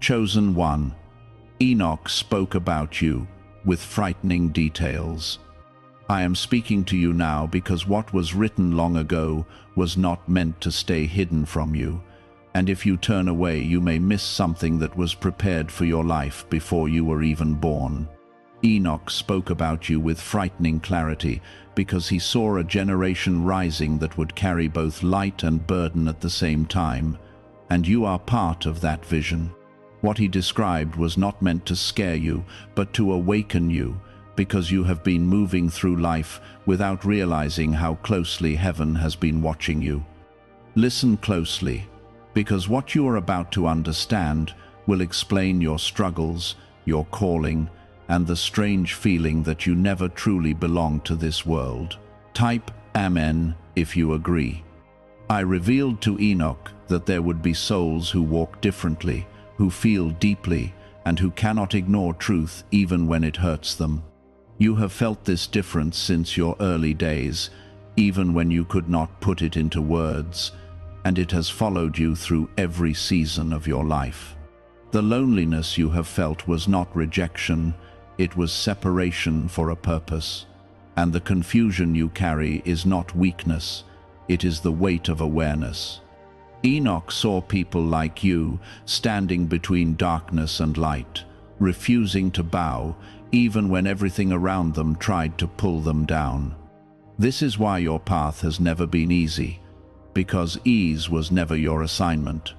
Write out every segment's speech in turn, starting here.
Chosen one, Enoch spoke about you with frightening details. I am speaking to you now because what was written long ago was not meant to stay hidden from you, and if you turn away, you may miss something that was prepared for your life before you were even born. Enoch spoke about you with frightening clarity because he saw a generation rising that would carry both light and burden at the same time, and you are part of that vision. What he described was not meant to scare you, but to awaken you, because you have been moving through life without realizing how closely heaven has been watching you. Listen closely, because what you are about to understand will explain your struggles, your calling, and the strange feeling that you never truly belong to this world. Type Amen if you agree. I revealed to Enoch that there would be souls who walk differently, who feel deeply, and who cannot ignore truth even when it hurts them. You have felt this difference since your early days, even when you could not put it into words, and it has followed you through every season of your life. The loneliness you have felt was not rejection, it was separation for a purpose. And the confusion you carry is not weakness, it is the weight of awareness. Enoch saw people like you standing between darkness and light, refusing to bow even when everything around them tried to pull them down. This is why your path has never been easy, because ease was never your assignment.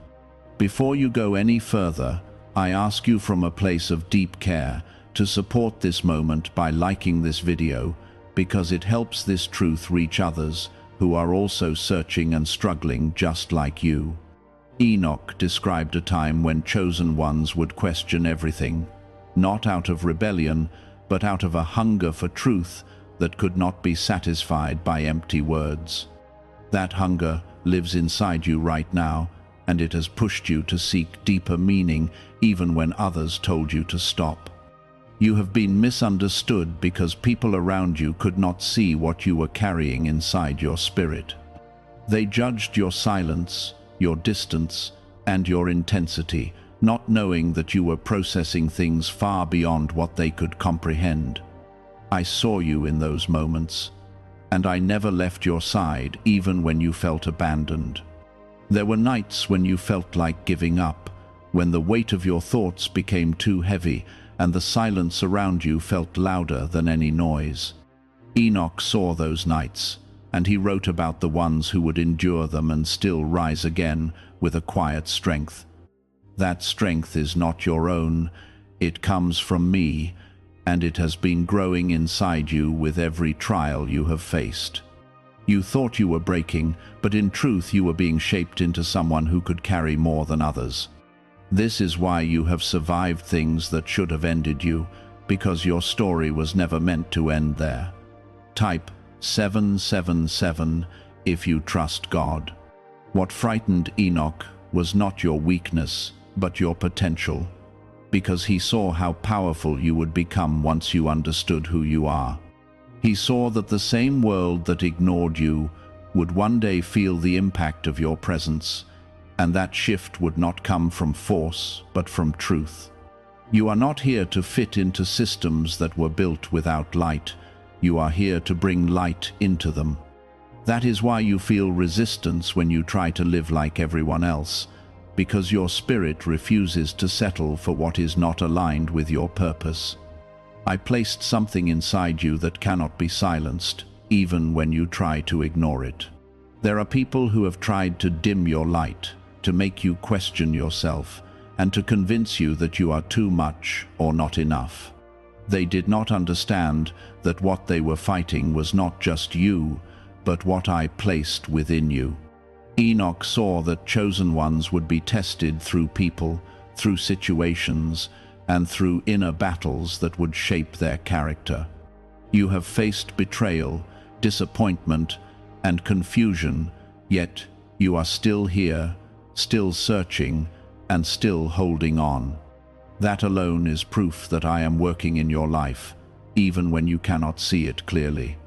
Before you go any further, I ask you from a place of deep care to support this moment by liking this video, because it helps this truth reach others who are also searching and struggling just like you. Enoch described a time when chosen ones would question everything, not out of rebellion, but out of a hunger for truth that could not be satisfied by empty words. That hunger lives inside you right now, and it has pushed you to seek deeper meaning even when others told you to stop. You have been misunderstood because people around you could not see what you were carrying inside your spirit. They judged your silence, your distance, and your intensity, not knowing that you were processing things far beyond what they could comprehend. I saw you in those moments, and I never left your side even when you felt abandoned. There were nights when you felt like giving up, when the weight of your thoughts became too heavy and the silence around you felt louder than any noise. Enoch saw those nights, and he wrote about the ones who would endure them and still rise again with a quiet strength. That strength is not your own, it comes from me, and it has been growing inside you with every trial you have faced. You thought you were breaking, but in truth you were being shaped into someone who could carry more than others. This is why you have survived things that should have ended you, because your story was never meant to end there. Type 777 if you trust God. What frightened Enoch was not your weakness, but your potential, because he saw how powerful you would become once you understood who you are. He saw that the same world that ignored you would one day feel the impact of your presence, and that shift would not come from force, but from truth. You are not here to fit into systems that were built without light. You are here to bring light into them. That is why you feel resistance when you try to live like everyone else, because your spirit refuses to settle for what is not aligned with your purpose. I placed something inside you that cannot be silenced, even when you try to ignore it. There are people who have tried to dim your light, to make you question yourself, and to convince you that you are too much or not enough. They did not understand that what they were fighting was not just you, but what I placed within you. Enoch saw that chosen ones would be tested through people, through situations, and through inner battles that would shape their character. You have faced betrayal, disappointment, and confusion, yet you are still here, still searching, and still holding on. That alone is proof that I am working in your life, even when you cannot see it clearly.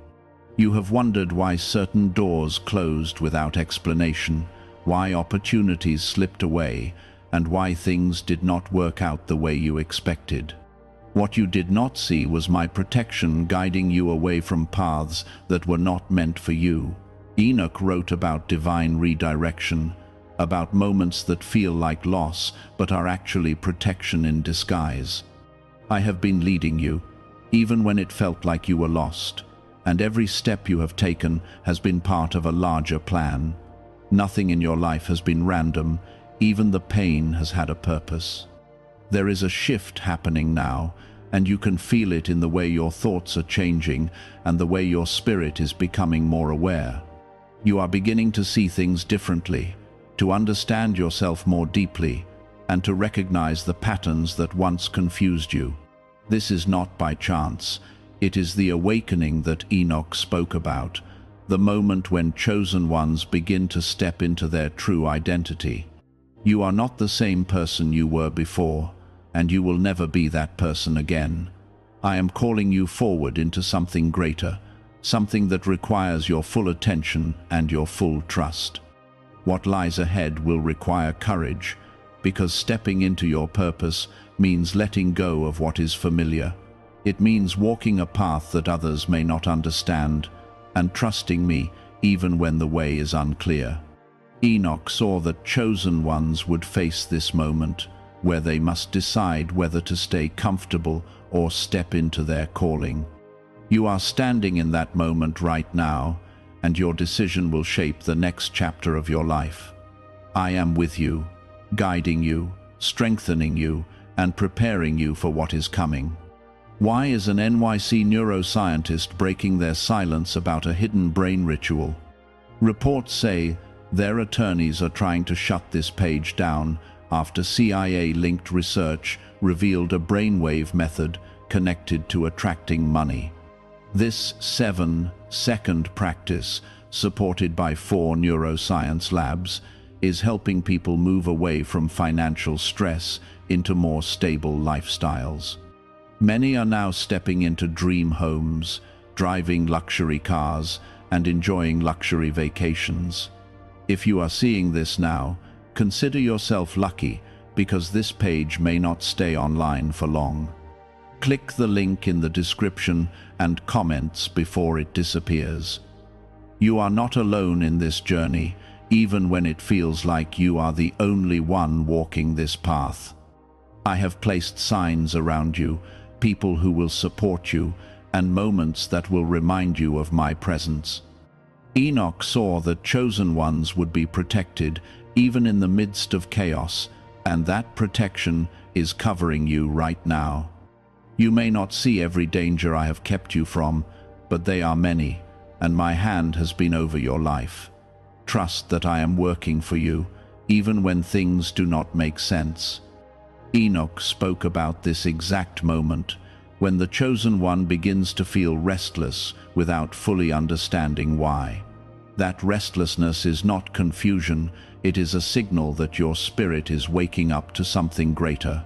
You have wondered why certain doors closed without explanation, why opportunities slipped away, and why things did not work out the way you expected. What you did not see was my protection guiding you away from paths that were not meant for you. Enoch wrote about divine redirection, about moments that feel like loss but are actually protection in disguise. I have been leading you, even when it felt like you were lost, and every step you have taken has been part of a larger plan. Nothing in your life has been random, even the pain has had a purpose. There is a shift happening now, and you can feel it in the way your thoughts are changing and the way your spirit is becoming more aware. You are beginning to see things differently, to understand yourself more deeply, and to recognize the patterns that once confused you. This is not by chance. It is the awakening that Enoch spoke about, the moment when chosen ones begin to step into their true identity. You are not the same person you were before, and you will never be that person again. I am calling you forward into something greater, something that requires your full attention and your full trust. What lies ahead will require courage, because stepping into your purpose means letting go of what is familiar. It means walking a path that others may not understand, and trusting me even when the way is unclear. Enoch saw that chosen ones would face this moment, where they must decide whether to stay comfortable or step into their calling. You are standing in that moment right now, and your decision will shape the next chapter of your life. I am with you, guiding you, strengthening you, and preparing you for what is coming. Why is an NYC neuroscientist breaking their silence about a hidden brain ritual? Reports say their attorneys are trying to shut this page down after CIA-linked research revealed a brainwave method connected to attracting money. This 7-second practice, supported by 4 neuroscience labs, is helping people move away from financial stress into more stable lifestyles. Many are now stepping into dream homes, driving luxury cars, and enjoying luxury vacations. If you are seeing this now, consider yourself lucky, because this page may not stay online for long. Click the link in the description and comments before it disappears. You are not alone in this journey, even when it feels like you are the only one walking this path. I have placed signs around you, people who will support you, and moments that will remind you of my presence. Enoch saw that chosen ones would be protected even in the midst of chaos, and that protection is covering you right now. You may not see every danger I have kept you from, but they are many, and my hand has been over your life. Trust that I am working for you, even when things do not make sense. Enoch spoke about this exact moment, when the chosen one begins to feel restless without fully understanding why. That restlessness is not confusion, it is a signal that your spirit is waking up to something greater.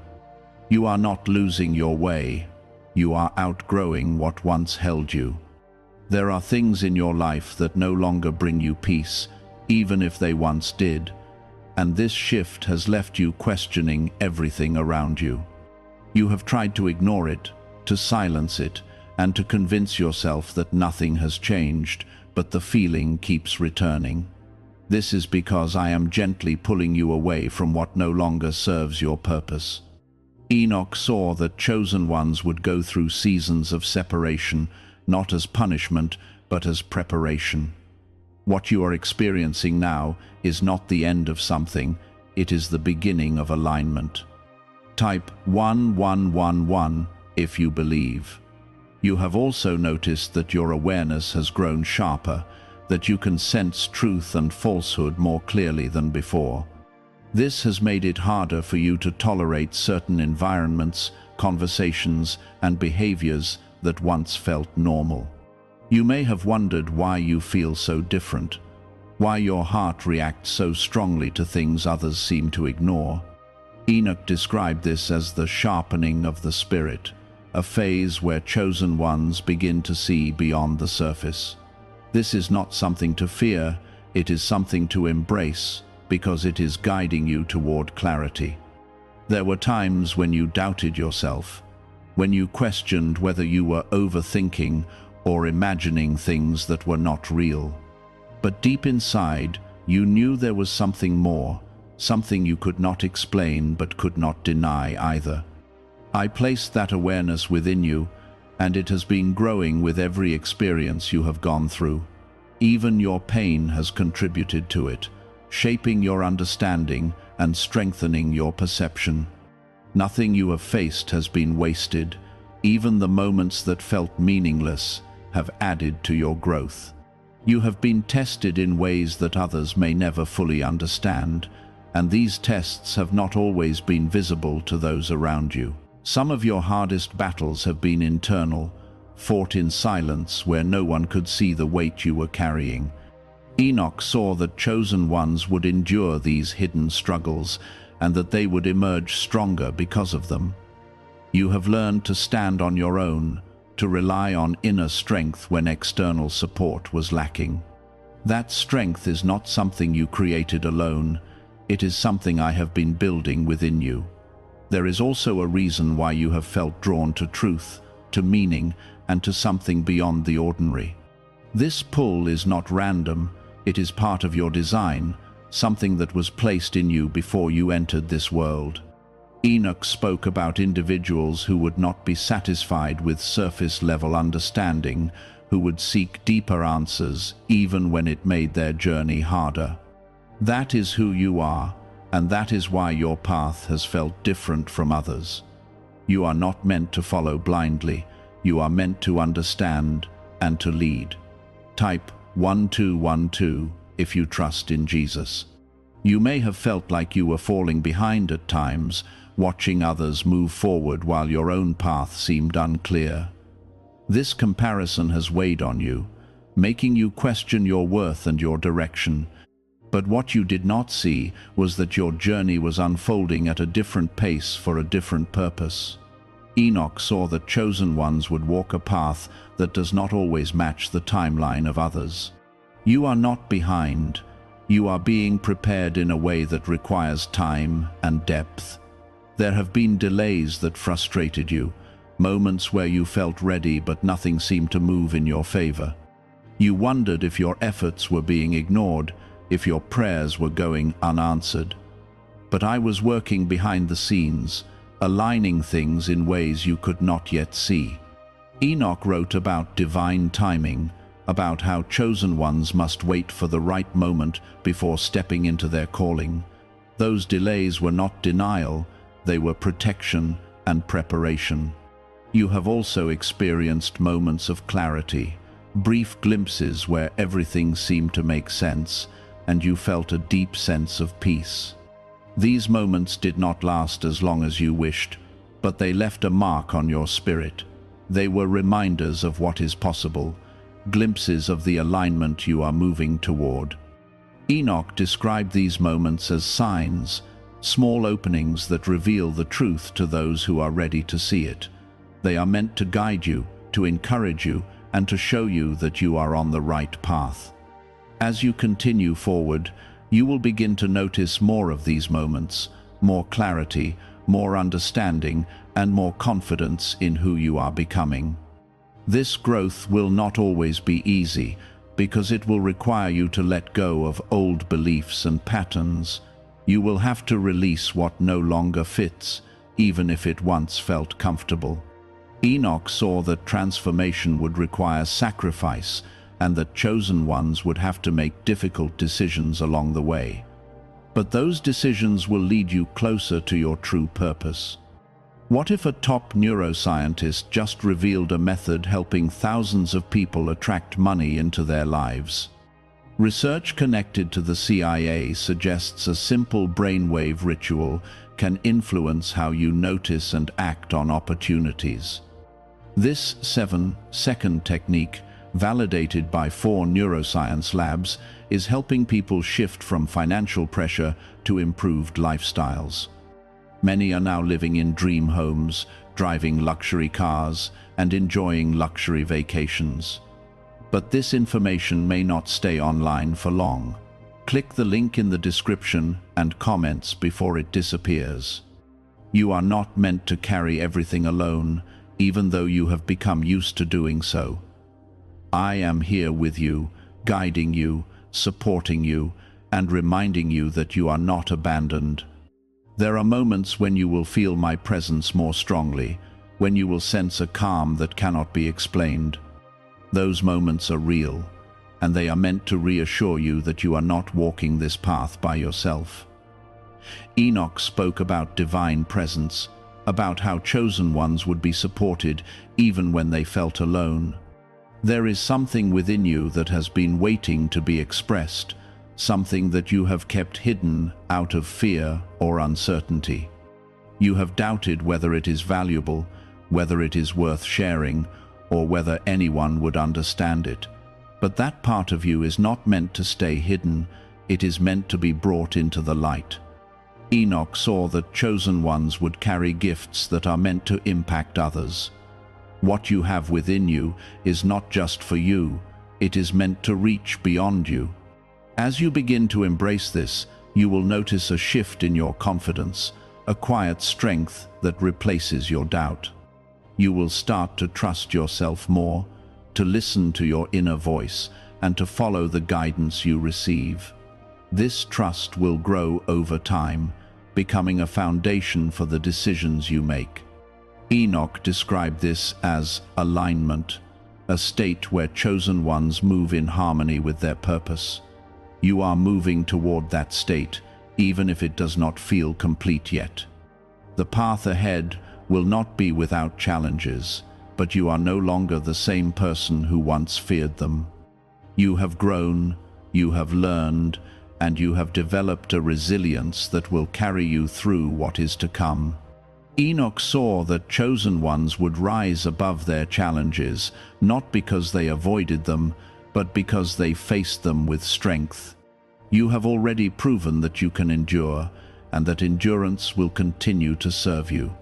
You are not losing your way, you are outgrowing what once held you. There are things in your life that no longer bring you peace, even if they once did, and this shift has left you questioning everything around you. You have tried to ignore it, to silence it, and to convince yourself that nothing has changed, but the feeling keeps returning. This is because I am gently pulling you away from what no longer serves your purpose. Enoch saw that chosen ones would go through seasons of separation, not as punishment, but as preparation. What you are experiencing now is not the end of something, it is the beginning of alignment. Type 1111 if you believe. You have also noticed that your awareness has grown sharper, that you can sense truth and falsehood more clearly than before. This has made it harder for you to tolerate certain environments, conversations, and behaviors that once felt normal. You may have wondered why you feel so different, why your heart reacts so strongly to things others seem to ignore. Enoch described this as the sharpening of the spirit, a phase where chosen ones begin to see beyond the surface. This is not something to fear, it is something to embrace, because it is guiding you toward clarity. There were times when you doubted yourself, when you questioned whether you were overthinking or imagining things that were not real. But deep inside, you knew there was something more, something you could not explain but could not deny either. I placed that awareness within you, and it has been growing with every experience you have gone through. Even your pain has contributed to it, shaping your understanding and strengthening your perception. Nothing you have faced has been wasted. Even the moments that felt meaningless have added to your growth. You have been tested in ways that others may never fully understand, and these tests have not always been visible to those around you. Some of your hardest battles have been internal, fought in silence where no one could see the weight you were carrying. Enoch saw that chosen ones would endure these hidden struggles and that they would emerge stronger because of them. You have learned to stand on your own, to rely on inner strength when external support was lacking. That strength is not something you created alone. It is something I have been building within you. There is also a reason why you have felt drawn to truth, to meaning, and to something beyond the ordinary. This pull is not random. It is part of your design, something that was placed in you before you entered this world. Enoch spoke about individuals who would not be satisfied with surface-level understanding, who would seek deeper answers even when it made their journey harder. That is who you are, and that is why your path has felt different from others. You are not meant to follow blindly. You are meant to understand and to lead. Type 1212 if you trust in Jesus. You may have felt like you were falling behind at times, watching others move forward while your own path seemed unclear. This comparison has weighed on you, making you question your worth and your direction. But what you did not see was that your journey was unfolding at a different pace for a different purpose. Enoch saw that chosen ones would walk a path that does not always match the timeline of others. You are not behind. You are being prepared in a way that requires time and depth. There have been delays that frustrated you, moments where you felt ready but nothing seemed to move in your favor. You wondered if your efforts were being ignored, if your prayers were going unanswered. But I was working behind the scenes, aligning things in ways you could not yet see. Enoch wrote about divine timing, about how chosen ones must wait for the right moment before stepping into their calling. Those delays were not denial, they were protection and preparation. You have also experienced moments of clarity, brief glimpses where everything seemed to make sense, and you felt a deep sense of peace. These moments did not last as long as you wished, but they left a mark on your spirit. They were reminders of what is possible, glimpses of the alignment you are moving toward. Enoch described these moments as signs, small openings that reveal the truth to those who are ready to see it. They are meant to guide you, to encourage you, and to show you that you are on the right path. As you continue forward, you will begin to notice more of these moments, more clarity, more understanding, and more confidence in who you are becoming. This growth will not always be easy, because it will require you to let go of old beliefs and patterns. You will have to release what no longer fits, even if it once felt comfortable. Enoch saw that transformation would require sacrifice, and that chosen ones would have to make difficult decisions along the way. But those decisions will lead you closer to your true purpose. What if a top neuroscientist just revealed a method helping thousands of people attract money into their lives? Research connected to the CIA suggests a simple brainwave ritual can influence how you notice and act on opportunities. This 7-second technique, validated by 4 neuroscience labs, is helping people shift from financial pressure to improved lifestyles. Many are now living in dream homes, driving luxury cars, and enjoying luxury vacations. But this information may not stay online for long. Click the link in the description and comments before it disappears. You are not meant to carry everything alone, even though you have become used to doing so. I am here with you, guiding you, supporting you, and reminding you that you are not abandoned. There are moments when you will feel my presence more strongly, when you will sense a calm that cannot be explained. Those moments are real, and they are meant to reassure you that you are not walking this path by yourself. Enoch spoke about divine presence, about how chosen ones would be supported even when they felt alone. There is something within you that has been waiting to be expressed, something that you have kept hidden out of fear or uncertainty. You have doubted whether it is valuable, whether it is worth sharing, or whether anyone would understand it. But that part of you is not meant to stay hidden, it is meant to be brought into the light. Enoch saw that chosen ones would carry gifts that are meant to impact others. What you have within you is not just for you, it is meant to reach beyond you. As you begin to embrace this, you will notice a shift in your confidence, a quiet strength that replaces your doubt. You will start to trust yourself more, to listen to your inner voice, and to follow the guidance you receive. This trust will grow over time, becoming a foundation for the decisions you make. Enoch described this as alignment, a state where chosen ones move in harmony with their purpose. You are moving toward that state, even if it does not feel complete yet. The path ahead will not be without challenges, but you are no longer the same person who once feared them. You have grown, you have learned, and you have developed a resilience that will carry you through what is to come. Enoch saw that chosen ones would rise above their challenges, not because they avoided them, but because they faced them with strength. You have already proven that you can endure, and that endurance will continue to serve you.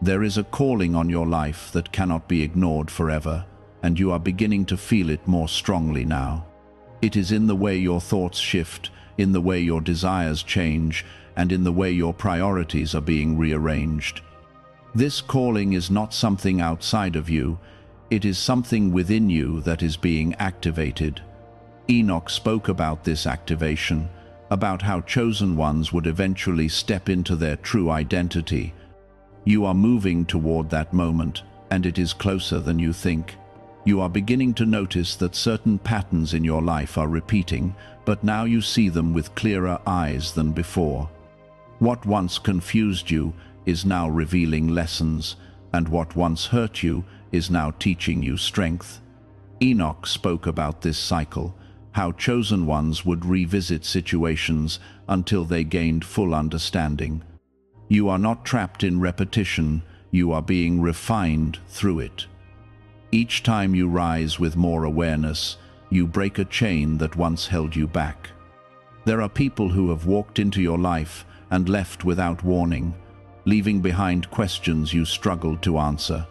There is a calling on your life that cannot be ignored forever, and you are beginning to feel it more strongly now. It is in the way your thoughts shift, in the way your desires change, and in the way your priorities are being rearranged. This calling is not something outside of you, it is something within you that is being activated. Enoch spoke about this activation, about how chosen ones would eventually step into their true identity. You are moving toward that moment, and it is closer than you think. You are beginning to notice that certain patterns in your life are repeating, but now you see them with clearer eyes than before. What once confused you is now revealing lessons, and what once hurt you is now teaching you strength. Enoch spoke about this cycle, how chosen ones would revisit situations until they gained full understanding. You are not trapped in repetition, you are being refined through it. Each time you rise with more awareness, you break a chain that once held you back. There are people who have walked into your life and left without warning, leaving behind questions you struggled to answer.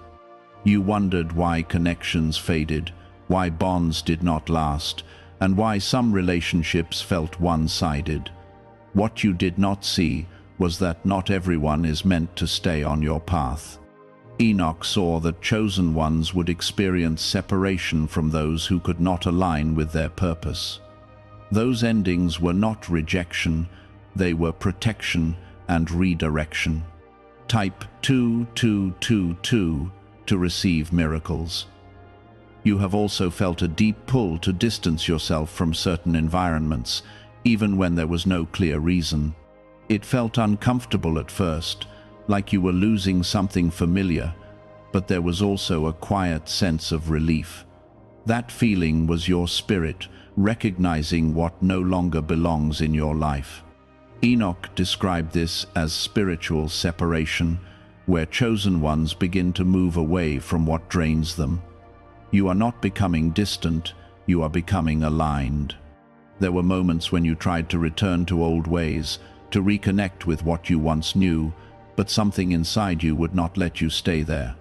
You wondered why connections faded, why bonds did not last, and why some relationships felt one-sided. What you did not see was that not everyone is meant to stay on your path. Enoch saw that chosen ones would experience separation from those who could not align with their purpose. Those endings were not rejection, they were protection and redirection. Type 2222 to receive miracles. You have also felt a deep pull to distance yourself from certain environments, even when there was no clear reason. It felt uncomfortable at first, like you were losing something familiar, but there was also a quiet sense of relief. That feeling was your spirit recognizing what no longer belongs in your life. Enoch described this as spiritual separation, where chosen ones begin to move away from what drains them. You are not becoming distant, you are becoming aligned. There were moments when you tried to return to old ways, to reconnect with what you once knew, but something inside you would not let you stay there.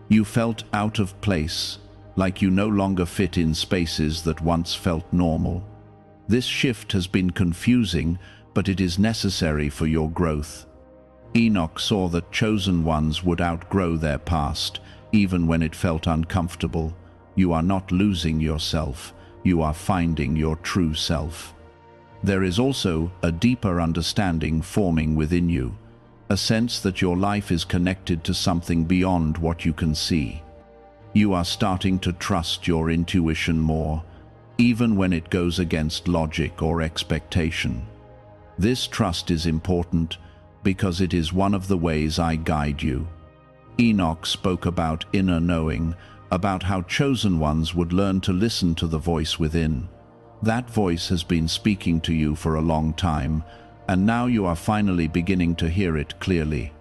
You felt out of place, like you no longer fit in spaces that once felt normal. This shift has been confusing, but it is necessary for your growth. Enoch saw that chosen ones would outgrow their past, even when it felt uncomfortable. You are not losing yourself, you are finding your true self. There is also a deeper understanding forming within you, a sense that your life is connected to something beyond what you can see. You are starting to trust your intuition more, even when it goes against logic or expectation. This trust is important because it is one of the ways I guide you. Enoch spoke about inner knowing, about how chosen ones would learn to listen to the voice within. That voice has been speaking to you for a long time, and now you are finally beginning to hear it clearly.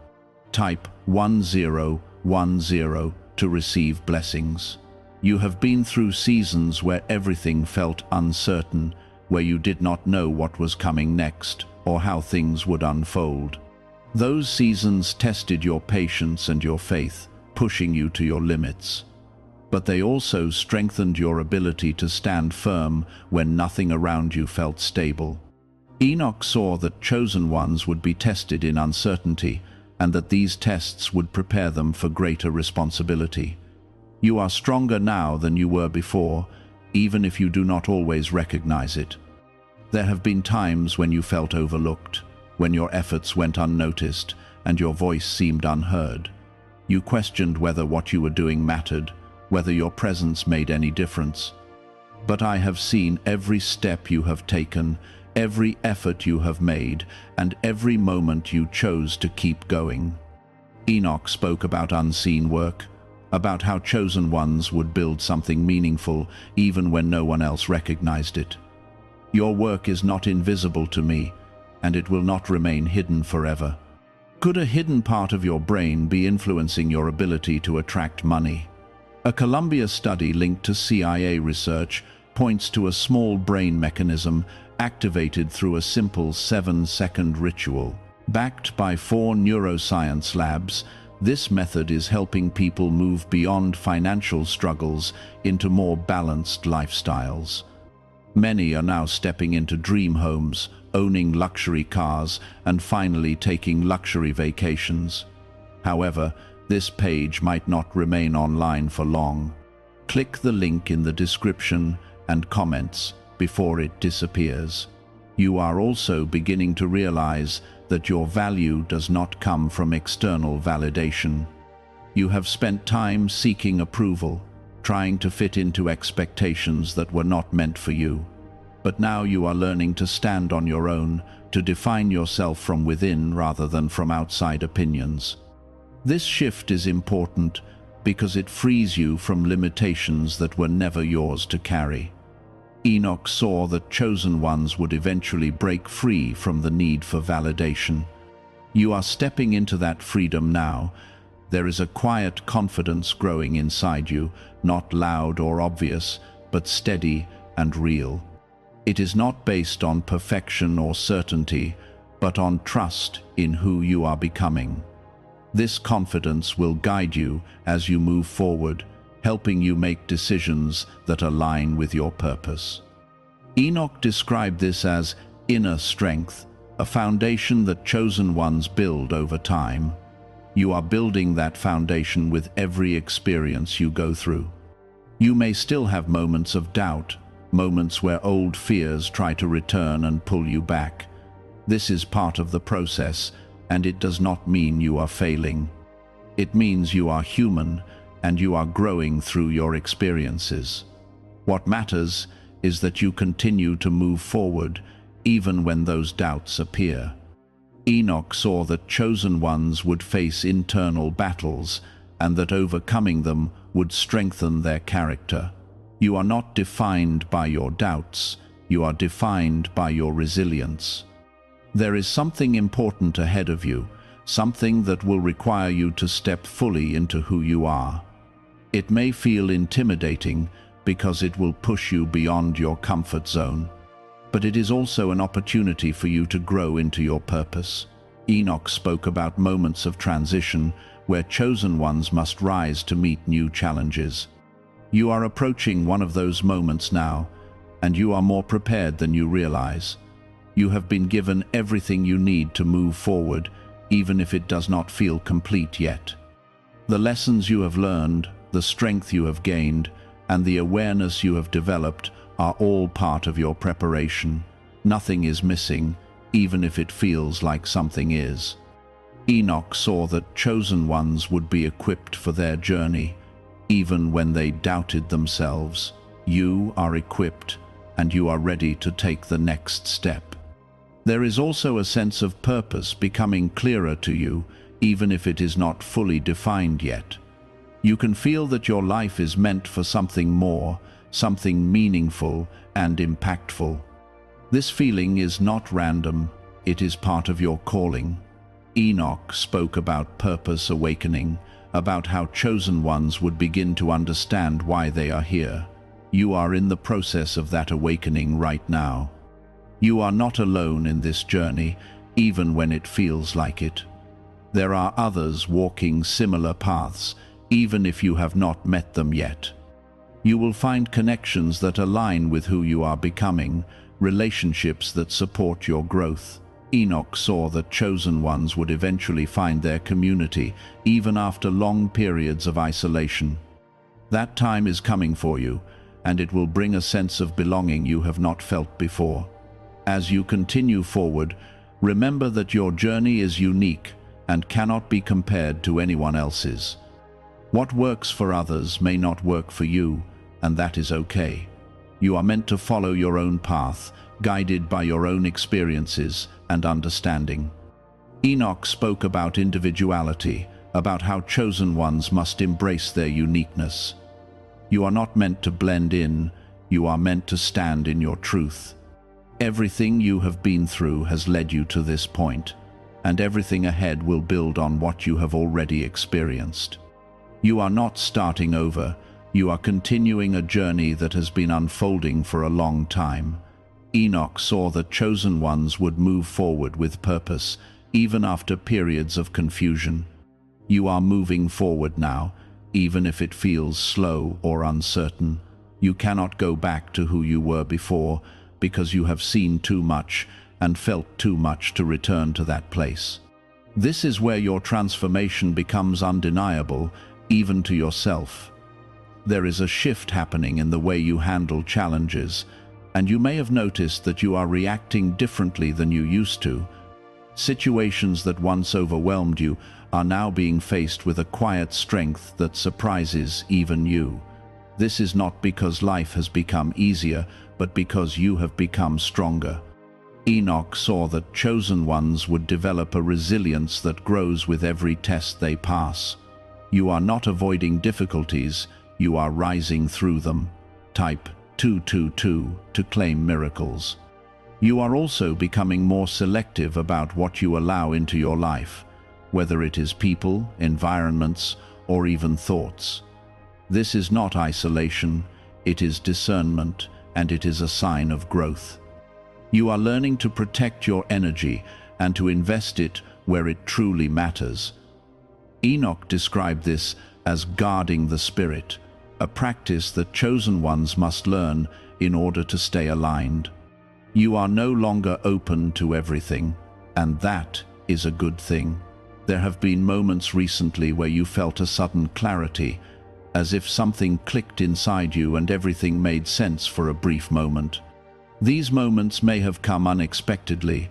Type 1010 to receive blessings. You have been through seasons where everything felt uncertain, where you did not know what was coming next or how things would unfold. Those seasons tested your patience and your faith, pushing you to your limits. But they also strengthened your ability to stand firm when nothing around you felt stable. Enoch saw that chosen ones would be tested in uncertainty, and that these tests would prepare them for greater responsibility. You are stronger now than you were before, even if you do not always recognize it. There have been times when you felt overlooked, when your efforts went unnoticed and your voice seemed unheard. You questioned whether what you were doing mattered, whether your presence made any difference. But I have seen every step you have taken, every effort you have made, and every moment you chose to keep going. Enoch spoke about unseen work, about how chosen ones would build something meaningful even when no one else recognized it. Your work is not invisible to me, and it will not remain hidden forever. Could a hidden part of your brain be influencing your ability to attract money? A Columbia study linked to CIA research points to a small brain mechanism activated through a simple 7-second ritual. Backed by 4 neuroscience labs, this method is helping people move beyond financial struggles into more balanced lifestyles. Many are now stepping into dream homes, owning luxury cars, and finally taking luxury vacations. However, this page might not remain online for long. Click the link in the description and comments before it disappears. You are also beginning to realize that your value does not come from external validation. You have spent time seeking approval, trying to fit into expectations that were not meant for you. But now you are learning to stand on your own, to define yourself from within rather than from outside opinions. This shift is important because it frees you from limitations that were never yours to carry. Enoch saw that chosen ones would eventually break free from the need for validation. You are stepping into that freedom now. There is a quiet confidence growing inside you, not loud or obvious, but steady and real. It is not based on perfection or certainty, but on trust in who you are becoming. This confidence will guide you as you move forward, helping you make decisions that align with your purpose. Enoch described this as inner strength, a foundation that chosen ones build over time. You are building that foundation with every experience you go through. You may still have moments of doubt, moments where old fears try to return and pull you back. This is part of the process, and it does not mean you are failing. It means you are human, and you are growing through your experiences. What matters is that you continue to move forward, even when those doubts appear. Enoch saw that chosen ones would face internal battles, and that overcoming them would strengthen their character. You are not defined by your doubts, you are defined by your resilience. There is something important ahead of you, something that will require you to step fully into who you are. It may feel intimidating because it will push you beyond your comfort zone, but it is also an opportunity for you to grow into your purpose. Enoch spoke about moments of transition where chosen ones must rise to meet new challenges. You are approaching one of those moments now, and you are more prepared than you realize. You have been given everything you need to move forward, even if it does not feel complete yet. The lessons you have learned, the strength you have gained, and the awareness you have developed are all part of your preparation. Nothing is missing, even if it feels like something is. Enoch saw that chosen ones would be equipped for their journey, even when they doubted themselves. You are equipped, and you are ready to take the next step. There is also a sense of purpose becoming clearer to you, even if it is not fully defined yet. You can feel that your life is meant for something more, something meaningful and impactful. This feeling is not random, it is part of your calling. Enoch spoke about purpose awakening, about how chosen ones would begin to understand why they are here. You are in the process of that awakening right now. You are not alone in this journey, even when it feels like it. There are others walking similar paths, even if you have not met them yet. You will find connections that align with who you are becoming, relationships that support your growth. Enoch saw that chosen ones would eventually find their community, even after long periods of isolation. That time is coming for you, and it will bring a sense of belonging you have not felt before. As you continue forward, remember that your journey is unique and cannot be compared to anyone else's. What works for others may not work for you, and that is okay. You are meant to follow your own path, guided by your own experiences and understanding. Enoch spoke about individuality, about how chosen ones must embrace their uniqueness. You are not meant to blend in, you are meant to stand in your truth. Everything you have been through has led you to this point, and everything ahead will build on what you have already experienced. You are not starting over, you are continuing a journey that has been unfolding for a long time. Enoch saw that chosen ones would move forward with purpose, even after periods of confusion. You are moving forward now, even if it feels slow or uncertain. You cannot go back to who you were before, because you have seen too much and felt too much to return to that place. This is where your transformation becomes undeniable, even to yourself. There is a shift happening in the way you handle challenges, and you may have noticed that you are reacting differently than you used to. Situations that once overwhelmed you are now being faced with a quiet strength that surprises even you. This is not because life has become easier, but because you have become stronger. Enoch saw that chosen ones would develop a resilience that grows with every test they pass. You are not avoiding difficulties, you are rising through them. Type 222 to claim miracles. You are also becoming more selective about what you allow into your life, whether it is people, environments, or even thoughts. This is not isolation, it is discernment, and it is a sign of growth. You are learning to protect your energy and to invest it where it truly matters. Enoch described this as guarding the spirit, a practice that chosen ones must learn in order to stay aligned. You are no longer open to everything, and that is a good thing. There have been moments recently where you felt a sudden clarity, as if something clicked inside you and everything made sense for a brief moment. These moments may have come unexpectedly,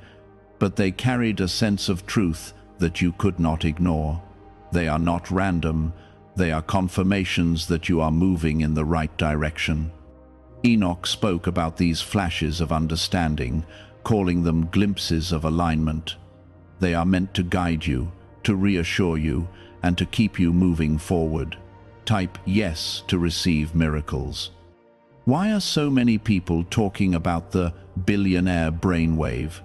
but they carried a sense of truth that you could not ignore. They are not random, they are confirmations that you are moving in the right direction. Enoch spoke about these flashes of understanding, calling them glimpses of alignment. They are meant to guide you, to reassure you, and to keep you moving forward. Type yes to receive miracles. Why are so many people talking about the billionaire brainwave?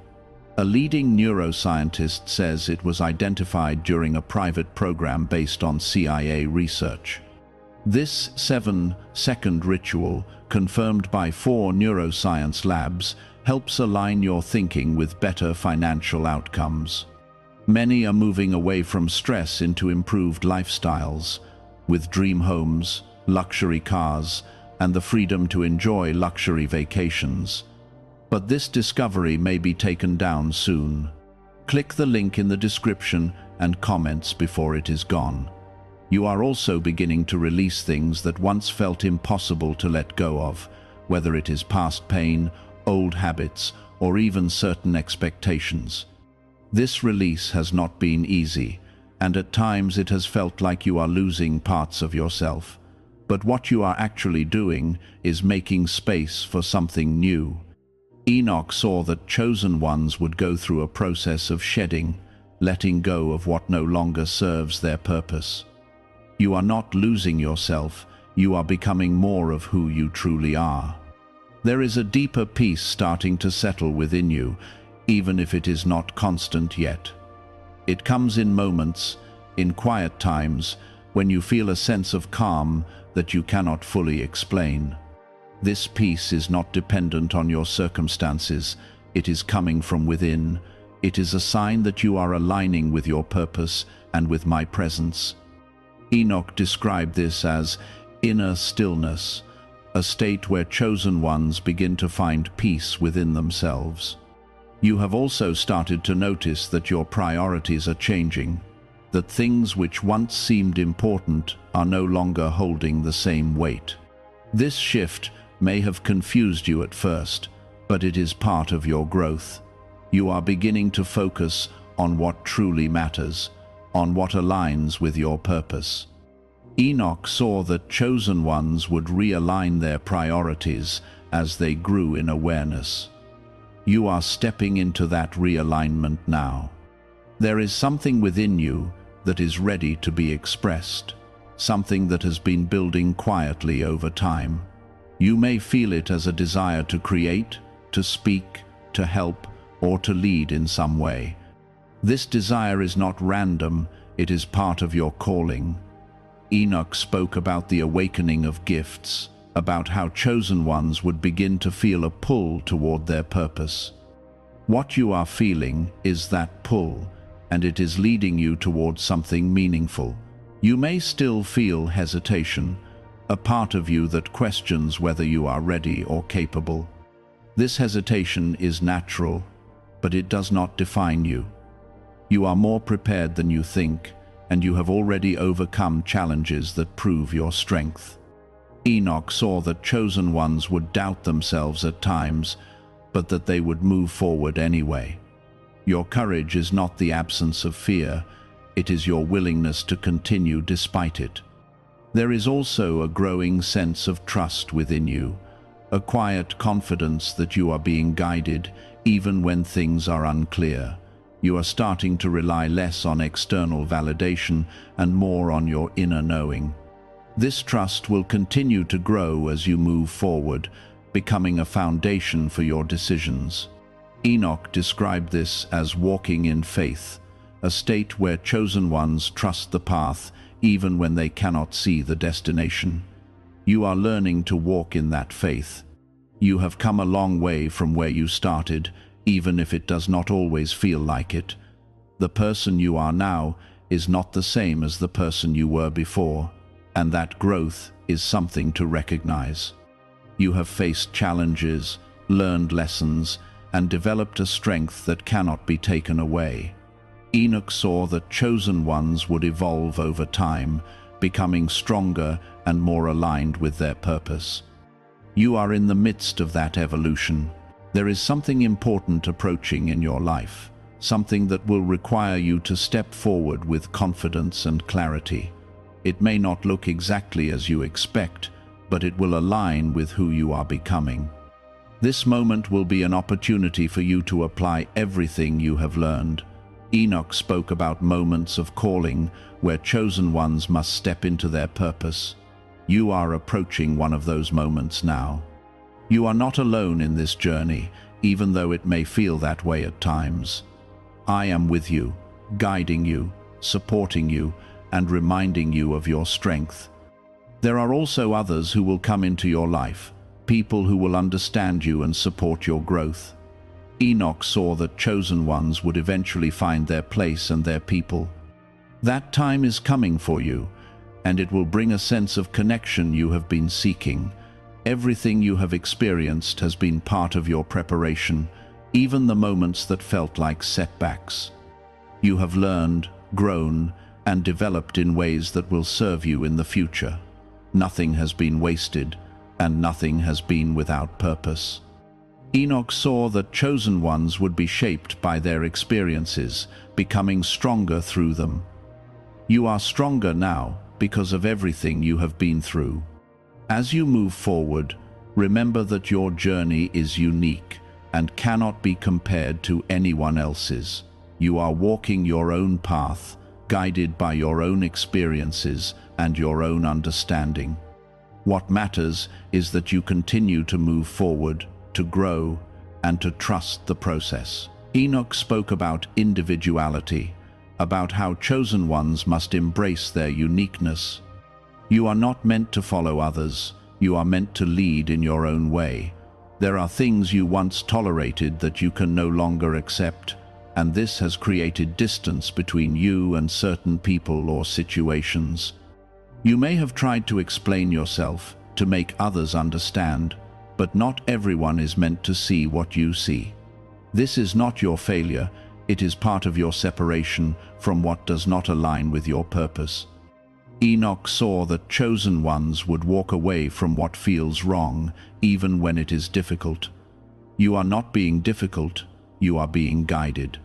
A leading neuroscientist says it was identified during a private program based on CIA research. This 7-second ritual, confirmed by 4 neuroscience labs, helps align your thinking with better financial outcomes. Many are moving away from stress into improved lifestyles, with dream homes, luxury cars, and the freedom to enjoy luxury vacations. But this discovery may be taken down soon. Click the link in the description and comments before it is gone. You are also beginning to release things that once felt impossible to let go of, whether it is past pain, old habits, or even certain expectations. This release has not been easy, and at times it has felt like you are losing parts of yourself. But what you are actually doing is making space for something new. Enoch saw that chosen ones would go through a process of shedding, letting go of what no longer serves their purpose. You are not losing yourself, you are becoming more of who you truly are. There is a deeper peace starting to settle within you, even if it is not constant yet. It comes in moments, in quiet times, when you feel a sense of calm that you cannot fully explain. This peace is not dependent on your circumstances, it is coming from within. It is a sign that you are aligning with your purpose and with my presence. Enoch described this as inner stillness, a state where chosen ones begin to find peace within themselves. You have also started to notice that your priorities are changing, that things which once seemed important are no longer holding the same weight. This shift may have confused you at first, but it is part of your growth. You are beginning to focus on what truly matters, on what aligns with your purpose. Enoch saw that chosen ones would realign their priorities as they grew in awareness. You are stepping into that realignment now. There is something within you that is ready to be expressed, something that has been building quietly over time. You may feel it as a desire to create, to speak, to help, or to lead in some way. This desire is not random, it is part of your calling. Enoch spoke about the awakening of gifts, about how chosen ones would begin to feel a pull toward their purpose. What you are feeling is that pull, and it is leading you towards something meaningful. You may still feel hesitation, a part of you that questions whether you are ready or capable. This hesitation is natural, but it does not define you. You are more prepared than you think, and you have already overcome challenges that prove your strength. Enoch saw that chosen ones would doubt themselves at times, but that they would move forward anyway. Your courage is not the absence of fear, it is your willingness to continue despite it. There is also a growing sense of trust within you, a quiet confidence that you are being guided even when things are unclear. You are starting to rely less on external validation and more on your inner knowing. This trust will continue to grow as you move forward, becoming a foundation for your decisions. Enoch described this as walking in faith, a state where chosen ones trust the path even when they cannot see the destination. You are learning to walk in that faith. You have come a long way from where you started, even if it does not always feel like it. The person you are now is not the same as the person you were before, and that growth is something to recognize. You have faced challenges, learned lessons, and developed a strength that cannot be taken away. Enoch saw that chosen ones would evolve over time, becoming stronger and more aligned with their purpose. You are in the midst of that evolution. There is something important approaching in your life, something that will require you to step forward with confidence and clarity. It may not look exactly as you expect, but it will align with who you are becoming. This moment will be an opportunity for you to apply everything you have learned. Enoch spoke about moments of calling where chosen ones must step into their purpose. You are approaching one of those moments now. You are not alone in this journey, even though it may feel that way at times. I am with you, guiding you, supporting you, and reminding you of your strength. There are also others who will come into your life, people who will understand you and support your growth. Enoch saw that chosen ones would eventually find their place and their people. That time is coming for you, and it will bring a sense of connection you have been seeking, Everything you have experienced has been part of your preparation, even the moments that felt like setbacks. You have learned, grown, and developed in ways that will serve you in the future. Nothing has been wasted, and nothing has been without purpose. Enoch saw that chosen ones would be shaped by their experiences, becoming stronger through them. You are stronger now because of everything you have been through. As you move forward, remember that your journey is unique and cannot be compared to anyone else's. You are walking your own path, guided by your own experiences and your own understanding. What matters is that you continue to move forward, to grow, and to trust the process. Enoch spoke about individuality, about how chosen ones must embrace their uniqueness. You are not meant to follow others, you are meant to lead in your own way. There are things you once tolerated that you can no longer accept, and this has created distance between you and certain people or situations. You may have tried to explain yourself, to make others understand, but not everyone is meant to see what you see. This is not your failure, it is part of your separation from what does not align with your purpose. Enoch saw that chosen ones would walk away from what feels wrong, even when it is difficult. You are not being difficult, you are being guided.